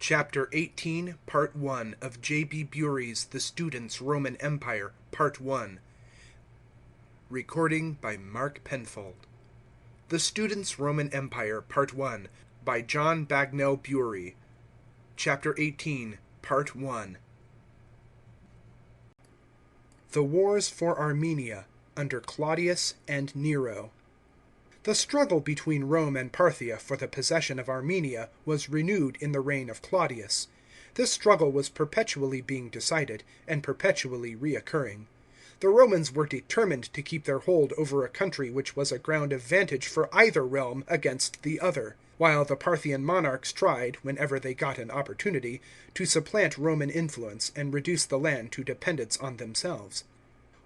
Chapter 18, Part 1 of J.B. Bury's The Students' Roman Empire, Part 1. Recording by Mark Penfold. The Students' Roman Empire, Part 1, by John Bagnell Bury. Chapter 18, Part 1. The Wars for Armenia, under Claudius and Nero. The struggle between Rome and Parthia for the possession of Armenia was renewed in the reign of Claudius. This struggle was perpetually being decided, and perpetually reoccurring. The Romans were determined to keep their hold over a country which was a ground of vantage for either realm against the other, while the Parthian monarchs tried, whenever they got an opportunity, to supplant Roman influence and reduce the land to dependence on themselves.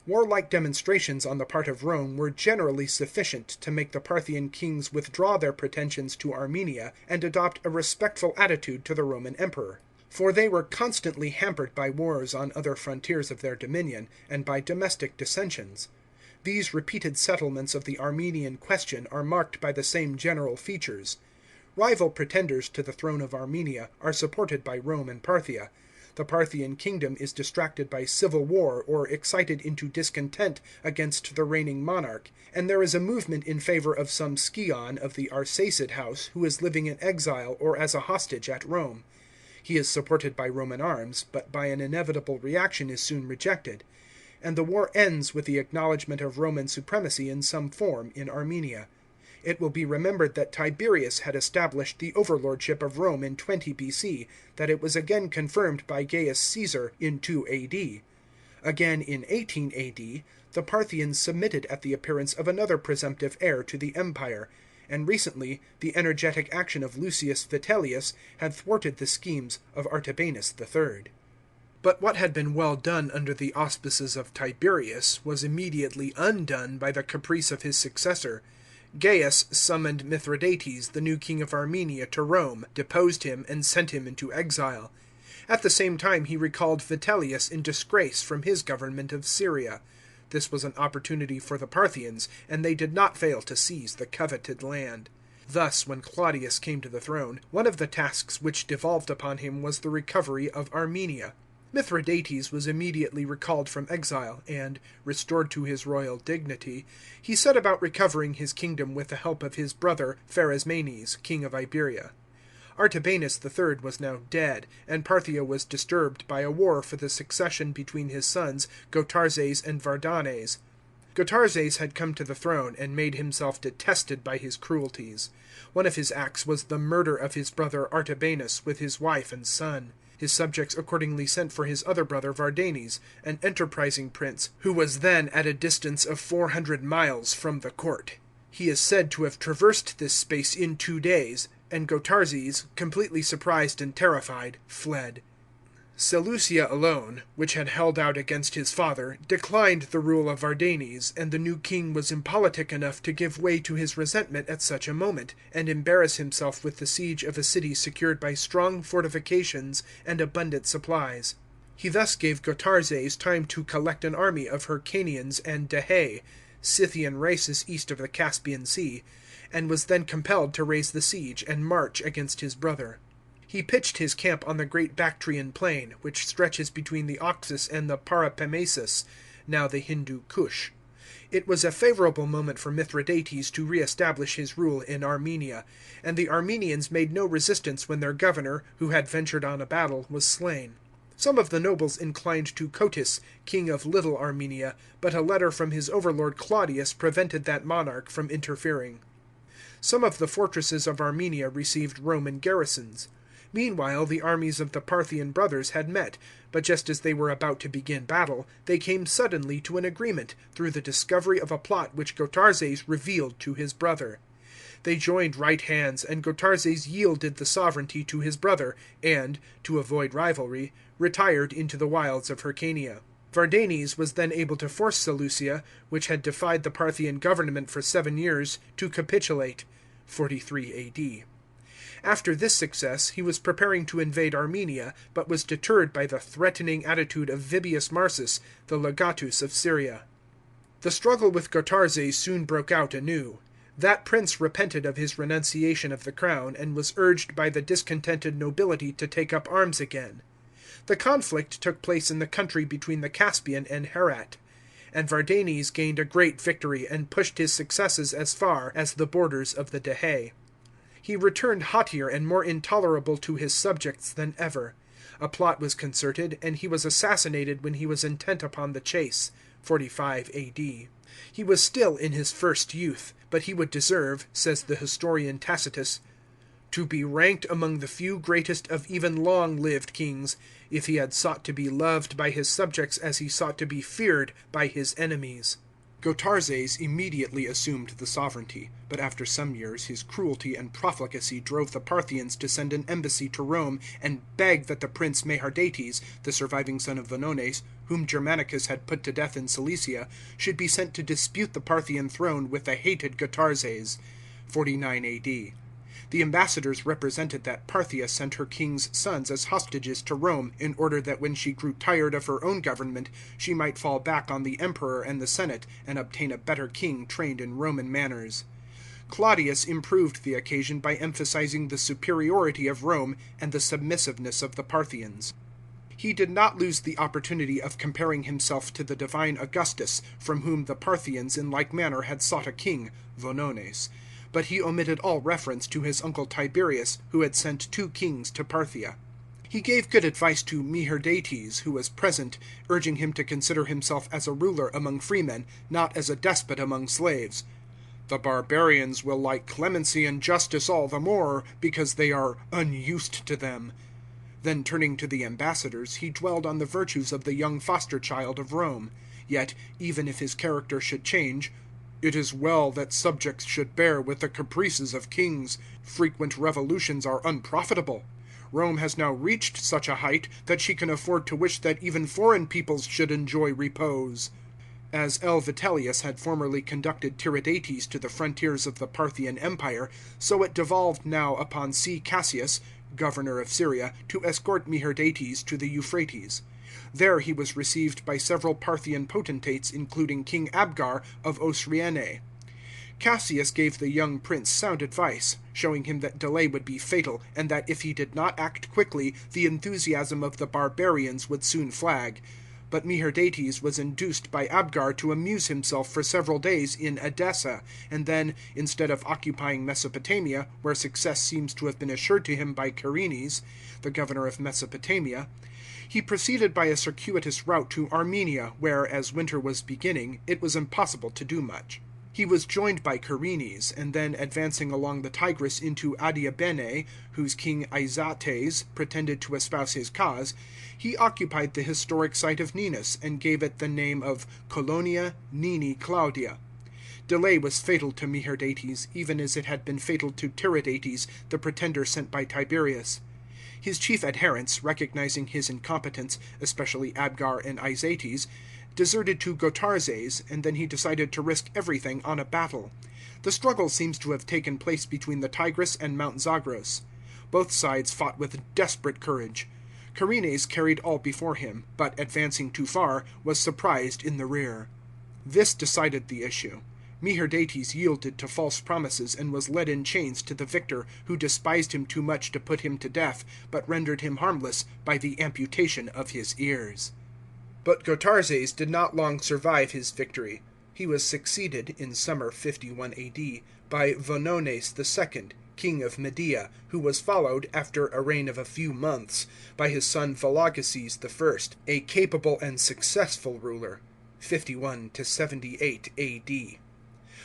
Warlike demonstrations on the part of Rome were generally sufficient to make the Parthian kings withdraw their pretensions to Armenia and adopt a respectful attitude to the Roman emperor. For they were constantly hampered by wars on other frontiers of their dominion, and by domestic dissensions. These repeated settlements of the Armenian question are marked by the same general features. Rival pretenders to the throne of Armenia are supported by Rome and Parthia. The Parthian kingdom is distracted by civil war or excited into discontent against the reigning monarch, and there is a movement in favour of some scion of the Arsacid house who is living in exile or as a hostage at Rome. He is supported by Roman arms, but by an inevitable reaction is soon rejected, and the war ends with the acknowledgment of Roman supremacy in some form in Armenia. It will be remembered that Tiberius had established the overlordship of Rome in 20 B.C., that it was again confirmed by Gaius Caesar in 2 A.D. Again, in 18 A.D., the Parthians submitted at the appearance of another presumptive heir to the empire, and recently the energetic action of Lucius Vitellius had thwarted the schemes of Artabanus III. But what had been well done under the auspices of Tiberius was immediately undone by the caprice of his successor. Gaius summoned Mithridates, the new king of Armenia, to Rome, deposed him, and sent him into exile. At the same time he recalled Vitellius in disgrace from his government of Syria. This was an opportunity for the Parthians, and they did not fail to seize the coveted land. Thus, when Claudius came to the throne, one of the tasks which devolved upon him was the recovery of Armenia. Mithridates was immediately recalled from exile, and, restored to his royal dignity, he set about recovering his kingdom with the help of his brother Pharasmanes, king of Iberia. Artabanus III was now dead, and Parthia was disturbed by a war for the succession between his sons Gotarzes and Vardanes. Gotarzes had come to the throne, and made himself detested by his cruelties. One of his acts was the murder of his brother Artabanus with his wife and son. His subjects accordingly sent for his other brother Vardanes, an enterprising prince, who was then at a distance of 400 miles from the court. He is said to have traversed this space in 2 days, and Gotarzes, completely surprised and terrified, fled. Seleucia alone, which had held out against his father, declined the rule of Vardanes, and the new king was impolitic enough to give way to his resentment at such a moment, and embarrass himself with the siege of a city secured by strong fortifications and abundant supplies. He thus gave Gotarzes time to collect an army of Hyrcanians and Dahae, Scythian races east of the Caspian Sea, and was then compelled to raise the siege and march against his brother. He pitched his camp on the great Bactrian plain, which stretches between the Oxus and the Paropamisus, now the Hindu Kush. It was a favourable moment for Mithridates to re-establish his rule in Armenia, and the Armenians made no resistance when their governor, who had ventured on a battle, was slain. Some of the nobles inclined to Cotys, king of Little Armenia, but a letter from his overlord Claudius prevented that monarch from interfering. Some of the fortresses of Armenia received Roman garrisons. Meanwhile the armies of the Parthian brothers had met, but just as they were about to begin battle, they came suddenly to an agreement, through the discovery of a plot which Gotarzes revealed to his brother. They joined right hands, and Gotarzes yielded the sovereignty to his brother, and, to avoid rivalry, retired into the wilds of Hyrcania. Vardanes was then able to force Seleucia, which had defied the Parthian government for 7 years, to capitulate. 43 A.D. After this success, he was preparing to invade Armenia, but was deterred by the threatening attitude of Vibius Marsus, the legatus of Syria. The struggle with Gotarzes soon broke out anew. That prince repented of his renunciation of the crown, and was urged by the discontented nobility to take up arms again. The conflict took place in the country between the Caspian and Herat, and Vardanes gained a great victory, and pushed his successes as far as the borders of the Dahé. He returned haughtier and more intolerable to his subjects than ever. A plot was concerted, and he was assassinated when he was intent upon the chase (45 A.D.). He was still in his first youth, but he would deserve, says the historian Tacitus, to be ranked among the few greatest of even long-lived kings, if he had sought to be loved by his subjects as he sought to be feared by his enemies. Gotarzes immediately assumed the sovereignty, but after some years his cruelty and profligacy drove the Parthians to send an embassy to Rome and beg that the prince Meherdates, the surviving son of Vonones, whom Germanicus had put to death in Cilicia, should be sent to dispute the Parthian throne with the hated Gotarzes (49 A.D.). The ambassadors represented that Parthia sent her king's sons as hostages to Rome, in order that when she grew tired of her own government, she might fall back on the emperor and the senate, and obtain a better king trained in Roman manners. Claudius improved the occasion by emphasizing the superiority of Rome and the submissiveness of the Parthians. He did not lose the opportunity of comparing himself to the divine Augustus, from whom the Parthians in like manner had sought a king (Vonones), but he omitted all reference to his uncle Tiberius, who had sent 2 kings to Parthia. He gave good advice to Meherdates, who was present, urging him to consider himself as a ruler among freemen, not as a despot among slaves. The barbarians will like clemency and justice all the more, because they are unused to them. Then turning to the ambassadors, he dwelled on the virtues of the young foster child of Rome. Yet, even if his character should change, "It is well that subjects should bear with the caprices of kings. Frequent revolutions are unprofitable. Rome has now reached such a height that she can afford to wish that even foreign peoples should enjoy repose." As L. Vitellius had formerly conducted Tiridates to the frontiers of the Parthian empire, so it devolved now upon C. Cassius, governor of Syria, to escort Meherdates to the Euphrates. There he was received by several Parthian potentates, including King Abgar of Osroene. Cassius gave the young prince sound advice, showing him that delay would be fatal, and that if he did not act quickly, the enthusiasm of the barbarians would soon flag. But Meherdates was induced by Abgar to amuse himself for several days in Edessa, and then, instead of occupying Mesopotamia, where success seems to have been assured to him by Carenes, the governor of Mesopotamia, he proceeded by a circuitous route to Armenia, where, as winter was beginning, it was impossible to do much. He was joined by Carenes, and then advancing along the Tigris into Adiabene, whose king Isates pretended to espouse his cause, he occupied the historic site of Ninus, and gave it the name of Colonia Nini Claudia. Delay was fatal to Meherdates, even as it had been fatal to Tiridates, the pretender sent by Tiberius. His chief adherents, recognizing his incompetence, especially Abgar and Isates, deserted to Gotarzes, and then he decided to risk everything on a battle. The struggle seems to have taken place between the Tigris and Mount Zagros. Both sides fought with desperate courage. Carenes carried all before him, but, advancing too far, was surprised in the rear. This decided the issue. Meherdates yielded to false promises, and was led in chains to the victor, who despised him too much to put him to death, but rendered him harmless by the amputation of his ears. But Gotarzes did not long survive his victory. He was succeeded, in summer 51 A.D., by Vonones II., king of Media, who was followed, after a reign of a few months, by his son Vologeses I., a capable and successful ruler, 51 to 78 A.D.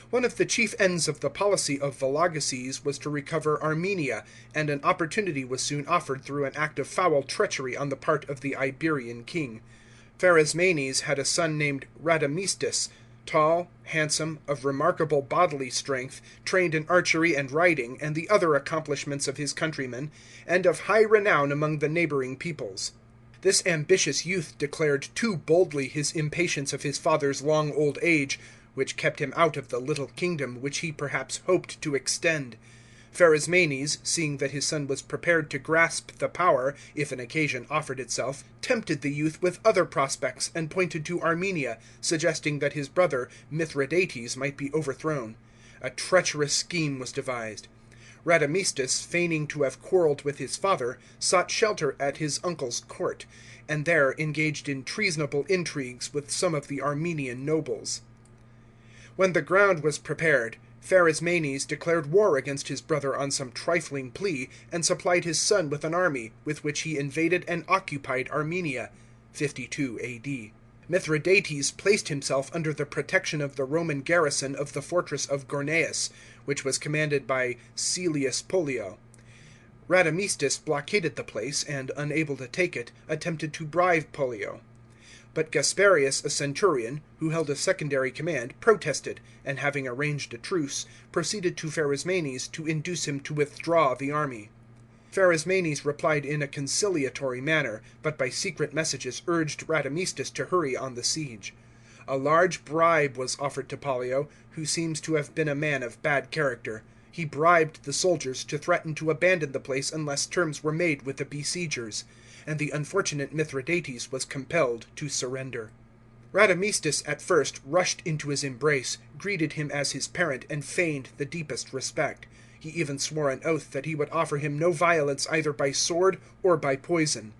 One of the chief ends of the policy of Vologeses was to recover Armenia, and an opportunity was soon offered through an act of foul treachery on the part of the Iberian king. Pharasmanes had a son named Radamistus, tall, handsome, of remarkable bodily strength, trained in archery and riding, and the other accomplishments of his countrymen, and of high renown among the neighbouring peoples. This ambitious youth declared too boldly his impatience of his father's long old age, which kept him out of the little kingdom which he perhaps hoped to extend. Pharasmanes, seeing that his son was prepared to grasp the power, if an occasion offered itself, tempted the youth with other prospects, and pointed to Armenia, suggesting that his brother Mithridates might be overthrown. A treacherous scheme was devised. Radamistus, feigning to have quarrelled with his father, sought shelter at his uncle's court, and there engaged in treasonable intrigues with some of the Armenian nobles. When the ground was prepared, Pharasmanes declared war against his brother on some trifling plea, and supplied his son with an army, with which he invaded and occupied Armenia (52 A.D.). Mithridates placed himself under the protection of the Roman garrison of the fortress of Gorneus, which was commanded by Caelius Pollio. Radamistus blockaded the place, and, unable to take it, attempted to bribe Pollio. But Gasparius, a centurion, who held a secondary command, protested, and having arranged a truce, proceeded to Pharasmanes to induce him to withdraw the army. Pharasmanes replied in a conciliatory manner, but by secret messages urged Radamistus to hurry on the siege. A large bribe was offered to Pollio, who seems to have been a man of bad character. He bribed the soldiers to threaten to abandon the place unless terms were made with the besiegers, and the unfortunate Mithridates was compelled to surrender. Radamistus at first rushed into his embrace, greeted him as his parent, and feigned the deepest respect. He even swore an oath that he would offer him no violence either by sword or by poison.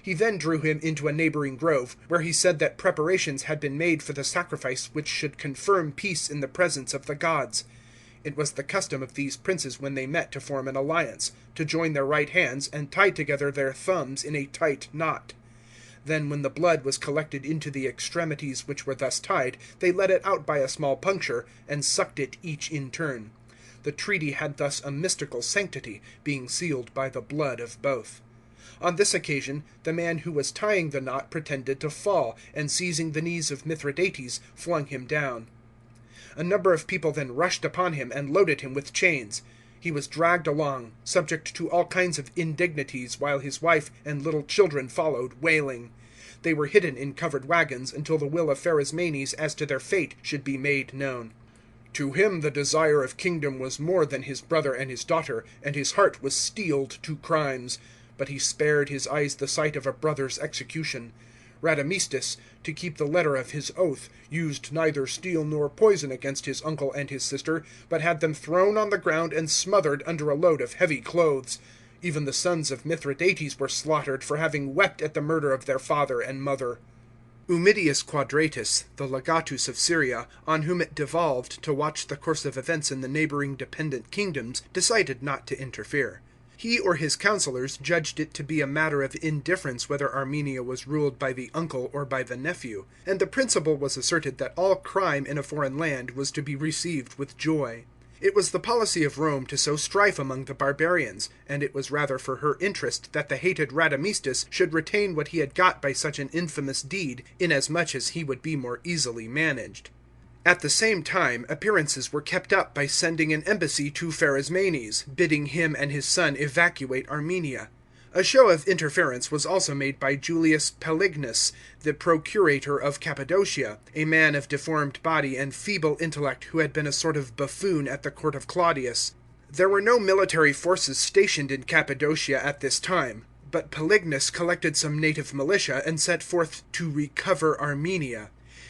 He then drew him into a neighbouring grove, where he said that preparations had been made for the sacrifice which should confirm peace in the presence of the gods. It was the custom of these princes when they met to form an alliance, to join their right hands and tie together their thumbs in a tight knot. Then, when the blood was collected into the extremities which were thus tied, they let it out by a small puncture, and sucked it each in turn. The treaty had thus a mystical sanctity, being sealed by the blood of both. On this occasion, the man who was tying the knot pretended to fall, and seizing the knees of Mithridates, flung him down. A number of people then rushed upon him and loaded him with chains. He was dragged along, subject to all kinds of indignities, while his wife and little children followed, wailing. They were hidden in covered wagons until the will of Pharasmanes as to their fate should be made known. To him the desire of kingdom was more than his brother and his daughter, and his heart was steeled to crimes. But he spared his eyes the sight of a brother's execution. Radamistus, to keep the letter of his oath, used neither steel nor poison against his uncle and his sister, but had them thrown on the ground and smothered under a load of heavy clothes. Even the sons of Mithridates were slaughtered for having wept at the murder of their father and mother. Ummidius Quadratus, the legatus of Syria, on whom it devolved to watch the course of events in the neighbouring dependent kingdoms, decided not to interfere. He or his councillors judged it to be a matter of indifference whether Armenia was ruled by the uncle or by the nephew, and the principle was asserted that all crime in a foreign land was to be received with joy. It was the policy of Rome to sow strife among the barbarians, and it was rather for her interest that the hated Radamistus should retain what he had got by such an infamous deed, inasmuch as he would be more easily managed. At the same time, appearances were kept up by sending an embassy to Pharasmanes, bidding him and his son evacuate Armenia. A show of interference was also made by Julius Pelignus, the procurator of Cappadocia, a man of deformed body and feeble intellect who had been a sort of buffoon at the court of Claudius. There were no military forces stationed in Cappadocia at this time, but Pelignus collected some native militia and set forth to recover Armenia.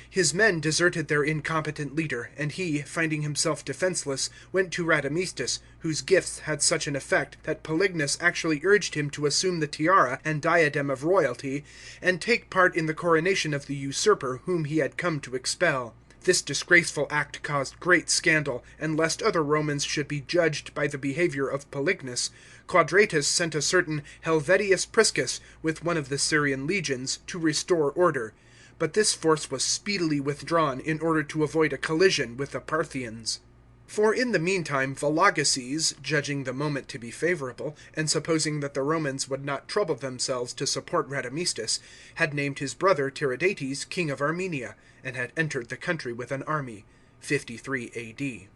His men deserted their incompetent leader, and he, finding himself defenceless, went to Radamistus, whose gifts had such an effect that Pelignus actually urged him to assume the tiara and diadem of royalty, and take part in the coronation of the usurper whom he had come to expel. This disgraceful act caused great scandal, and lest other Romans should be judged by the behaviour of Pelignus, Quadratus sent a certain Helvidius Priscus with one of the Syrian legions to restore order. But this force was speedily withdrawn in order to avoid a collision with the Parthians. For in the meantime Vologeses, judging the moment to be favourable, and supposing that the Romans would not trouble themselves to support Radamistus, had named his brother Tiridates king of Armenia, and had entered the country with an army. 53 A.D.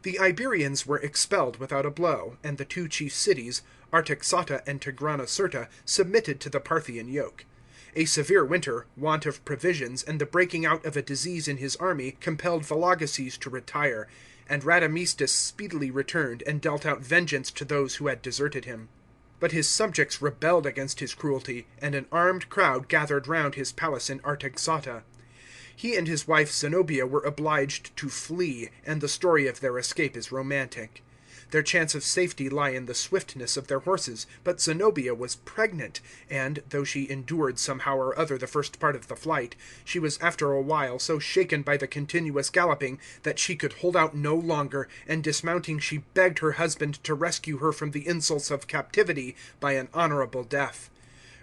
The Iberians were expelled without a blow, and the two chief cities, Artaxata and Tigranocerta, submitted to the Parthian yoke. A severe winter, want of provisions, and the breaking out of a disease in his army compelled Vologeses to retire, and Radamistus speedily returned and dealt out vengeance to those who had deserted him. But his subjects rebelled against his cruelty, and an armed crowd gathered round his palace in Artaxata. He and his wife Zenobia were obliged to flee, and the story of their escape is romantic. Their chance of safety lay in the swiftness of their horses, but Zenobia was pregnant, and, though she endured somehow or other the first part of the flight, she was after a while so shaken by the continuous galloping that she could hold out no longer, and dismounting she begged her husband to rescue her from the insults of captivity by an honourable death.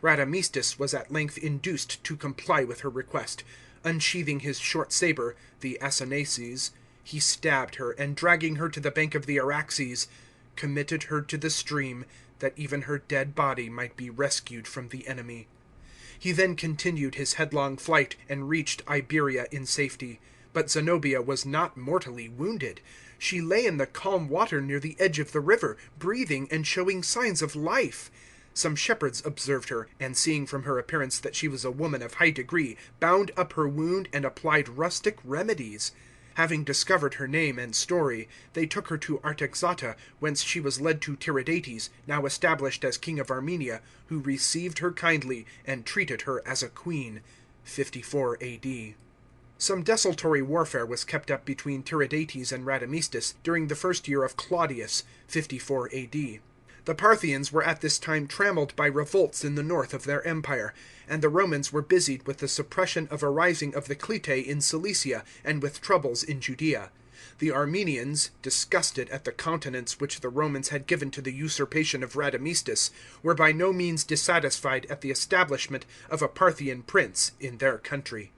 Radamistus was at length induced to comply with her request. Unsheathing his short sabre, the Asanaces, he stabbed her, and dragging her to the bank of the Araxes, committed her to the stream, that even her dead body might be rescued from the enemy. He then continued his headlong flight, and reached Iberia in safety. But Zenobia was not mortally wounded. She lay in the calm water near the edge of the river, breathing and showing signs of life. Some shepherds observed her, and seeing from her appearance that she was a woman of high degree, bound up her wound and applied rustic remedies. Having discovered her name and story, they took her to Artaxata, whence she was led to Tiridates, now established as king of Armenia, who received her kindly, and treated her as a queen. 54 A.D. Some desultory warfare was kept up between Tiridates and Radamistus during the first year of Claudius, 54 A.D. The Parthians were at this time trammelled by revolts in the north of their empire, and the Romans were busied with the suppression of a rising of the Clitae in Cilicia, and with troubles in Judaea. The Armenians, disgusted at the countenance which the Romans had given to the usurpation of Radamistus, were by no means dissatisfied at the establishment of a Parthian prince in their country.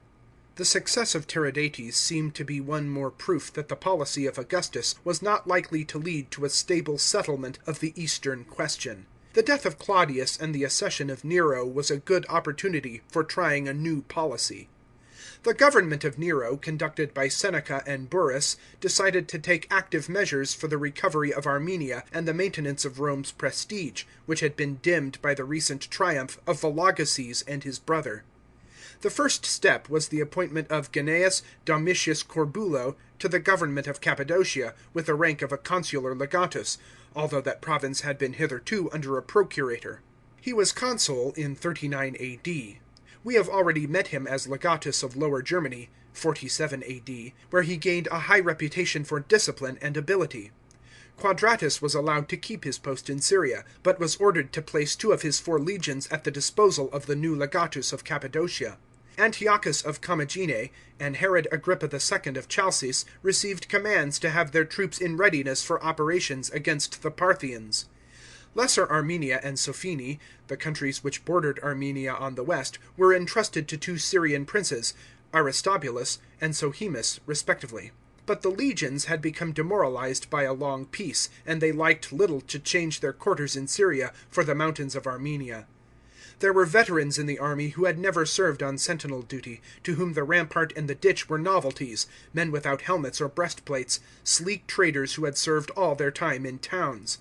The success of Tiridates seemed to be one more proof that the policy of Augustus was not likely to lead to a stable settlement of the Eastern question. The death of Claudius and the accession of Nero was a good opportunity for trying a new policy. The government of Nero, conducted by Seneca and Burrus, decided to take active measures for the recovery of Armenia and the maintenance of Rome's prestige, which had been dimmed by the recent triumph of Vologases and his brother. The first step was the appointment of Gnaeus Domitius Corbulo to the government of Cappadocia, with the rank of a consular legatus, although that province had been hitherto under a procurator. He was consul in 39 A.D. We have already met him as legatus of Lower Germany, 47 A.D., where he gained a high reputation for discipline and ability. Quadratus was allowed to keep his post in Syria, but was ordered to place 2 of his 4 legions at the disposal of the new legatus of Cappadocia. Antiochus of Commagene and Herod Agrippa II of Chalcis received commands to have their troops in readiness for operations against the Parthians. Lesser Armenia and Sophene, the countries which bordered Armenia on the west, were entrusted to 2 Syrian princes, Aristobulus and Sohemus, respectively. But the legions had become demoralized by a long peace, and they liked little to change their quarters in Syria for the mountains of Armenia. There were veterans in the army who had never served on sentinel duty, to whom the rampart and the ditch were novelties, men without helmets or breastplates, sleek traders who had served all their time in towns.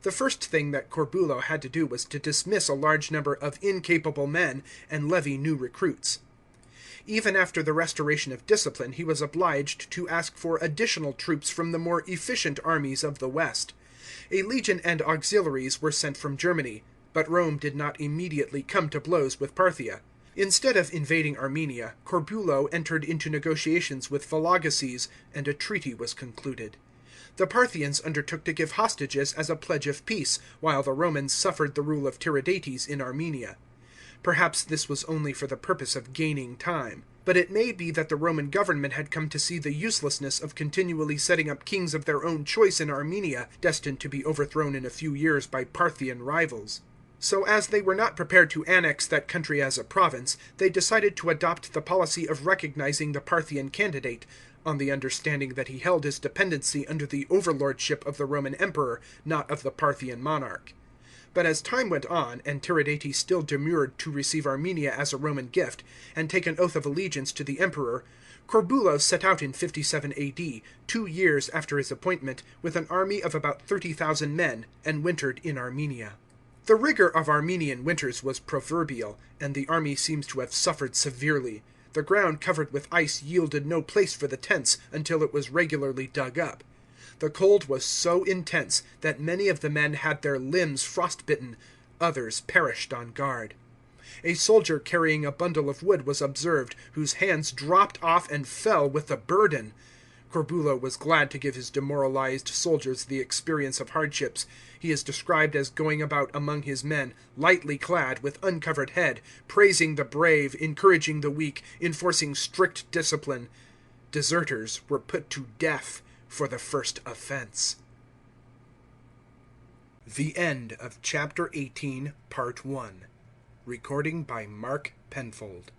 The first thing that Corbulo had to do was to dismiss a large number of incapable men and levy new recruits. Even after the restoration of discipline, he was obliged to ask for additional troops from the more efficient armies of the west. A legion and auxiliaries were sent from Germany, but Rome did not immediately come to blows with Parthia. Instead of invading Armenia, Corbulo entered into negotiations with Vologases, and a treaty was concluded. The Parthians undertook to give hostages as a pledge of peace, while the Romans suffered the rule of Tiridates in Armenia. Perhaps this was only for the purpose of gaining time. But it may be that the Roman government had come to see the uselessness of continually setting up kings of their own choice in Armenia, destined to be overthrown in a few years by Parthian rivals. So as they were not prepared to annex that country as a province, they decided to adopt the policy of recognizing the Parthian candidate, on the understanding that he held his dependency under the overlordship of the Roman emperor, not of the Parthian monarch. But as time went on, and Tiridates still demurred to receive Armenia as a Roman gift, and take an oath of allegiance to the emperor, Corbulo set out in 57 A.D., 2 years after his appointment, with an army of about 30,000 men, and wintered in Armenia. The rigour of Armenian winters was proverbial, and the army seems to have suffered severely. The ground covered with ice yielded no place for the tents until it was regularly dug up. The cold was so intense that many of the men had their limbs frostbitten, others perished on guard. A soldier carrying a bundle of wood was observed, whose hands dropped off and fell with the burden. Corbulo was glad to give his demoralised soldiers the experience of hardships. He is described as going about among his men, lightly clad, with uncovered head, praising the brave, encouraging the weak, enforcing strict discipline. Deserters were put to death for the first offence. The end of Chapter 18, Part 1. Recording by Mark Penfold.